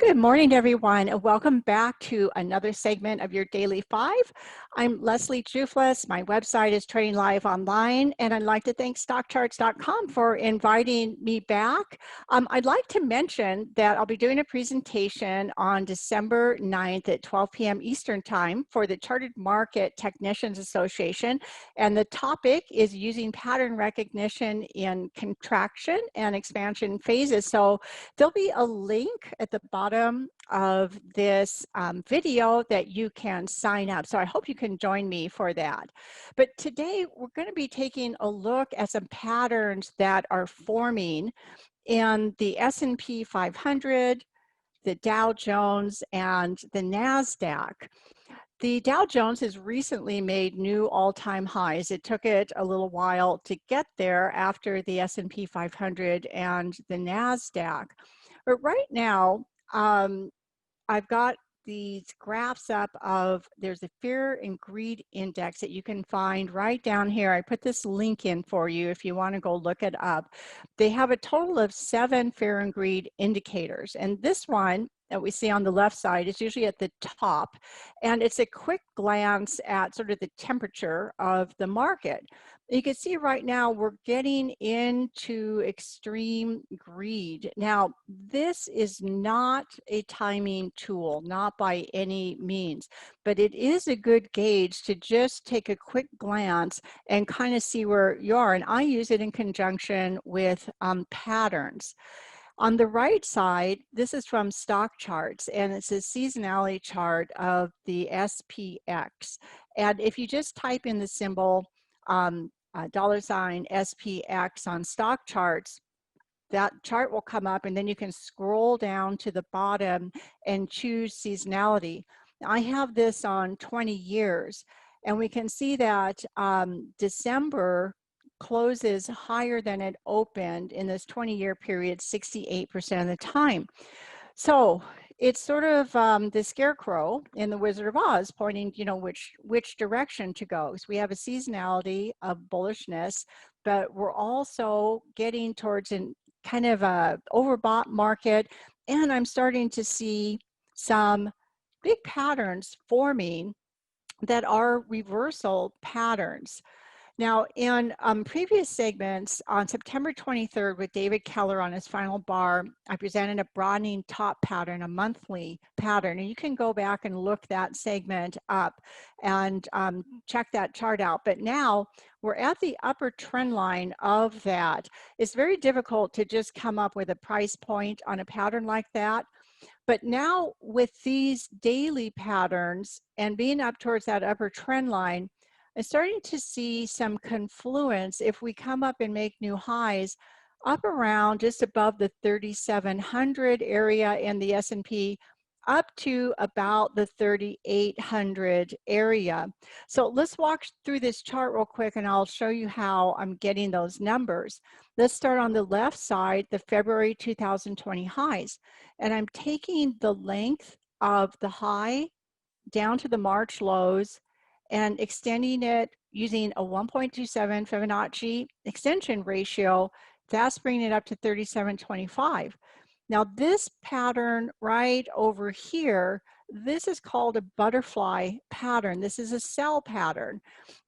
Good morning, everyone, and welcome back to another segment of your Daily 5. I'm Leslie Jouflas. My website is Trading Live Online, and I'd like to thank StockCharts.com for inviting me back. I'd like to mention that I'll be doing a presentation on December 9th at 12 p.m. Eastern Time for the Chartered Market Technicians Association, and the topic is using pattern recognition in contraction and expansion phases. So there'll be a link at the bottom of this video that you can sign up. So I hope you can join me for that. But today we're going to be taking a look at some patterns that are forming in the S&P 500, the Dow Jones, and the Nasdaq. The Dow Jones has recently made new all-time highs. It took it a little while to get there after the S&P 500 and the Nasdaq. But right now, I've got these graphs up of, there's a fear and greed index that you can find right down here. I put this link in for you if you want to go look it up. They have a total of 7 fear and greed indicators. And this one that we see on the left side is usually at the top. And it's a quick glance at sort of the temperature of the market. You can see right now we're getting into extreme greed. Now, this is not a timing tool, not by any means, but it is a good gauge to just take a quick glance and kind of see where you are. And I use it in conjunction with patterns. On the right side, this is from StockCharts, and it's a seasonality chart of the SPX. And if you just type in the symbol $SPX on StockCharts, that chart will come up, and then you can scroll down to the bottom and choose seasonality. I have this on 20 years, and we can see that December closes higher than it opened in this 20-year period 68% of the time. So it's sort of the scarecrow in the Wizard of Oz pointing, which direction to go. So we have a seasonality of bullishness, but we're also getting towards an kind of a overbought market, and I'm starting to see some big patterns forming that are reversal patterns. Now, in previous segments on September 23rd with David Keller on his final bar, I presented a broadening top pattern, a monthly pattern, and you can go back and look that segment up and check that chart out. But now we're at the upper trend line of that. It's very difficult to just come up with a price point on a pattern like that. But now with these daily patterns and being up towards that upper trend line, I'm starting to see some confluence if we come up and make new highs up around just above the 3,700 area in the S&P up to about the 3,800 area. So let's walk through this chart real quick and I'll show you how I'm getting those numbers. Let's start on the left side, the February 2020 highs. And I'm taking the length of the high down to the March lows and extending it using a 1.27 Fibonacci extension ratio. That's bringing it up to 37.25. Now this pattern right over here, this is called a butterfly pattern. This is a sell pattern.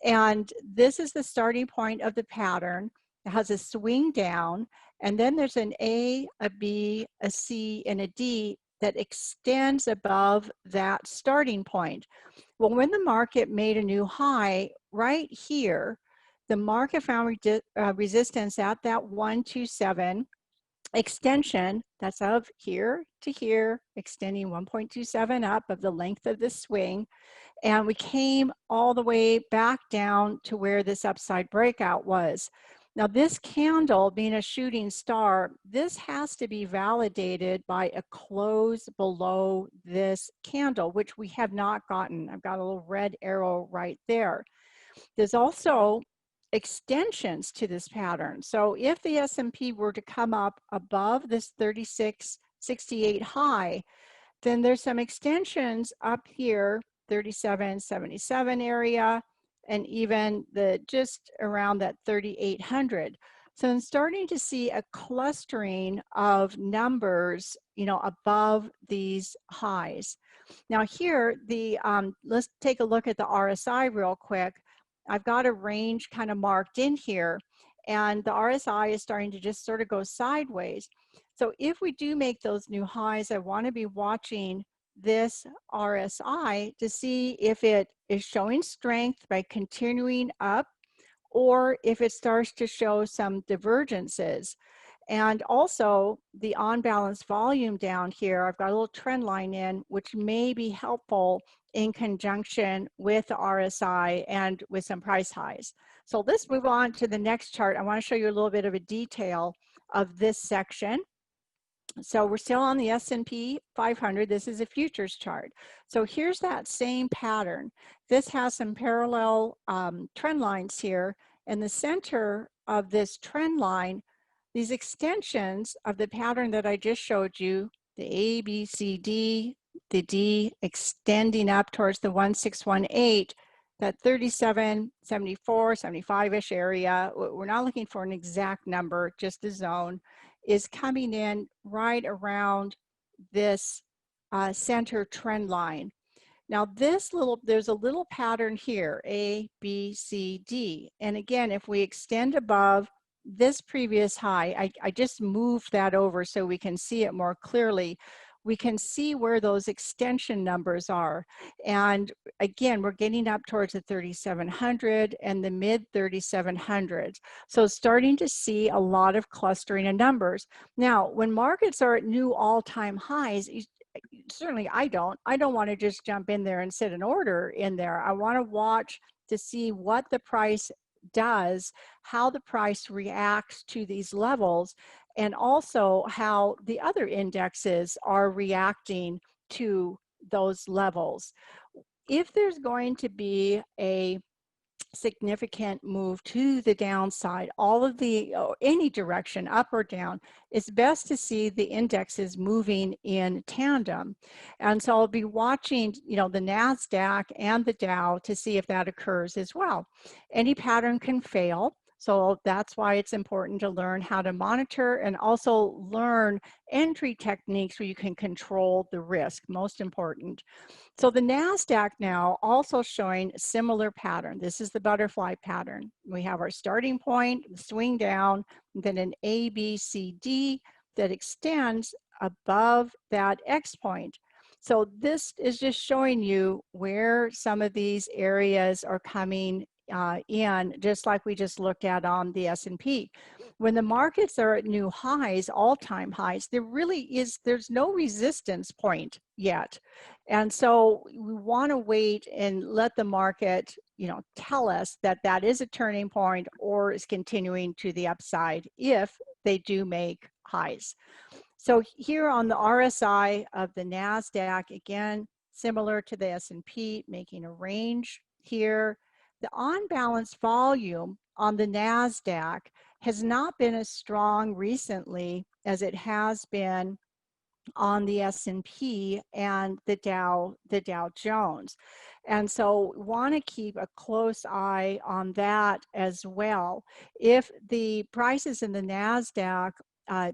And this is the starting point of the pattern. It has a swing down, and then there's an A, a B, a C, and a D that extends above that starting point. Well, when the market made a new high right here, the market found resistance at that 127 extension. That's of here to here, extending 1.27 up of the length of the swing. And we came all the way back down to where this upside breakout was. Now this candle being a shooting star, this has to be validated by a close below this candle, which we have not gotten. I've got a little red arrow right there. There's also extensions to this pattern. So if the S&P were to come up above this 3668 high, then there's some extensions up here, 3777 area, and even just around that 3,800. So I'm starting to see a clustering of numbers, above these highs. Now here, let's take a look at the RSI real quick. I've got a range kind of marked in here, and the RSI is starting to just sort of go sideways. So if we do make those new highs, I want to be watching this RSI to see if it is showing strength by continuing up, or if it starts to show some divergences. And also the on-balance volume down here, I've got a little trend line in, which may be helpful in conjunction with the RSI and with some price highs. So let's move on to the next chart. I want to show you a little bit of a detail of this section. So we're still on the S&P 500. This is a futures chart. So here's that same pattern. This has some parallel trend lines here. In the center of this trend line, these extensions of the pattern that I just showed you, the A, B, C, D, the D extending up towards the 1618, that 37, 74, 75-ish area, we're not looking for an exact number, just a zone, is coming in right around this center trend line. Now there's a little pattern here, A, B, C, D. And again, if we extend above this previous high, I just moved that over so we can see it more clearly. We can see where those extension numbers are. And again, we're getting up towards the 3,700 and the mid 3,700s. So starting to see a lot of clustering of numbers. Now, when markets are at new all-time highs, certainly I don't want to just jump in there and sit an order in there. I want to watch to see what the price does, how the price reacts to these levels, and also how the other indexes are reacting to those levels. If there's going to be a significant move to the downside, any direction, up or down, it's best to see the indexes moving in tandem. And so I'll be watching, the Nasdaq and the Dow to see if that occurs as well. Any pattern can fail. So that's why it's important to learn how to monitor and also learn entry techniques where you can control the risk, most important. So the Nasdaq now also showing a similar pattern. This is the butterfly pattern. We have our starting point, swing down, then an A, B, C, D that extends above that X point. So this is just showing you where some of these areas are coming in, just like we just looked at on the S&P. When the markets are at new highs, all-time highs, there's no resistance point yet. And so we want to wait and let the market, tell us that that is a turning point or is continuing to the upside if they do make highs. So here on the RSI of the Nasdaq, again, similar to the S&P, making a range here. The on-balance volume on the Nasdaq has not been as strong recently as it has been on the S&P and the Dow Jones. And so want to keep a close eye on that as well. If the prices in the Nasdaq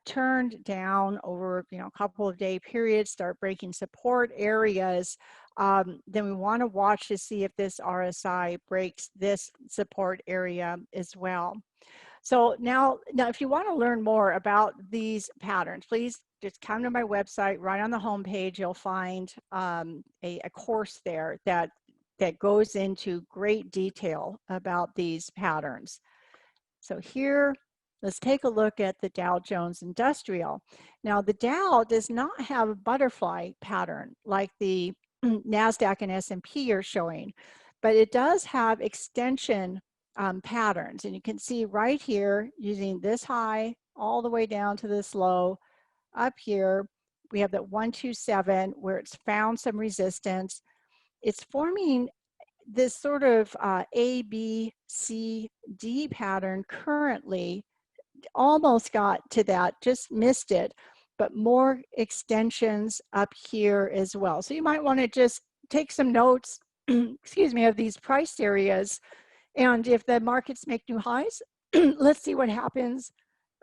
turned down over a couple of day periods, start breaking support areas, then we want to watch to see if this RSI breaks this support area as well. So now if you want to learn more about these patterns, please just come to my website. Right on the homepage, you'll find a course there that goes into great detail about these patterns. So here, let's take a look at the Dow Jones Industrial. Now the Dow does not have a butterfly pattern like the Nasdaq and S&P are showing, but it does have extension patterns. And you can see right here, using this high all the way down to this low, up here, we have that 127 where it's found some resistance. It's forming this sort of A, B, C, D pattern currently. Almost got to that, just missed it, but more extensions up here as well. So you might want to just take some notes, excuse me, of these price areas. And if the markets make new highs, let's see what happens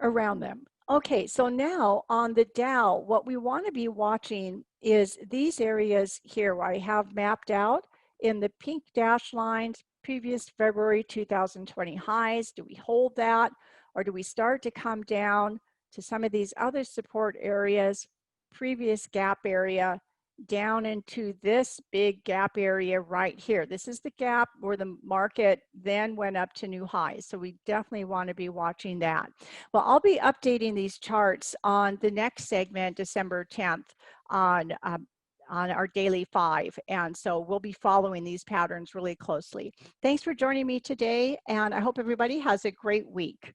around them. Okay, so now on the Dow, what we want to be watching is these areas here where I have mapped out in the pink dash lines, previous February 2020 highs. Do we hold that, or do we start to come down to some of these other support areas, previous gap area, down into this big gap area right here? This is the gap where the market then went up to new highs. So we definitely want to be watching that. Well, I'll be updating these charts on the next segment, December 10th, on our daily 5. And so we'll be following these patterns really closely. Thanks for joining me today, and I hope everybody has a great week.